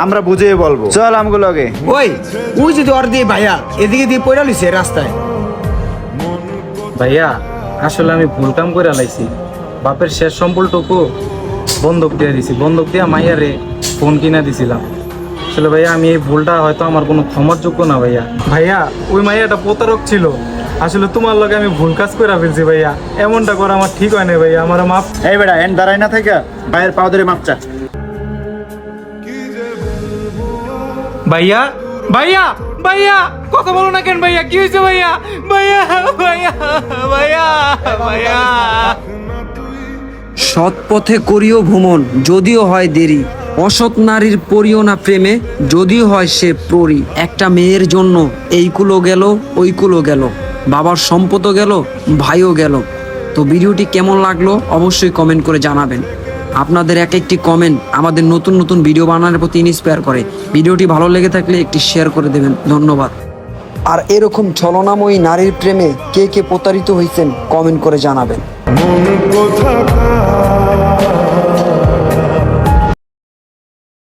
আমরা বুঝিয়ে বলবো, চল আমগুলো আগে। ওই যদি ওর দিয়ে ভাইয়া এদিকে দিয়ে পড়ে লিছে রাস্তায়। ভাইয়া আসলে আমি ভুল কাম করে লাইছি, বাপের শেষ সম্বলটুকু বন্ধক দিয়ে দিছি, বন্ধক দিয়া মাইয়ারে ফোন কিনা দিছিলাম। আসলে ভাইয়া আমি এই ভুলটা হয়তো আমার কোনো ক্ষমার যোগ্য না ভাইয়া। ভাইয়া ওই মাইয়াটা প্রতারক ছিল, আসলে তোমার লগে আমি ভুল কাজ করে ফেলছি ভাইয়া, এমনটা করা আমার ঠিক হয় না ভাইয়া, আমার মাফ। এই বেটা এন্ড দাঁড়ায় না থেকে ভাইয়ের পাও ধরে মাপ চা। ভাইয়া ভাইয়া ভাইয়া কথা বলো না কেন ভাইয়া, কি হয়েছে ভাইয়া? ভাইয়া ভাইয়া ভাইয়া ভাইয়া সৎ পথে করিও ভ্রমণ, যদিও হয় দেরি। অসৎ নারীর পড়িও না প্রেমে, যদিও হয় সে প্ররি। একটা মেয়ের জন্য এই কুলো গেল, ওই কুলো গেল, বাবার সম্পদও গেল, ভাইও গেল। তো ভিডিওটি কেমন লাগলো অবশ্যই কমেন্ট করে জানাবেন। আপনাদের এক একটি কমেন্ট আমাদের নতুন নতুন ভিডিও বানানোর প্রতি ইন্সপায়ার করে। ভিডিওটি ভালো লেগে থাকলে একটি শেয়ার করে দেবেন, ধন্যবাদ। আর এরকম ছলনাময়ী নারীর প্রেমে কে কে প্রতারিত হয়েছেন কমেন্ট করে জানাবেন। মন কোথাকার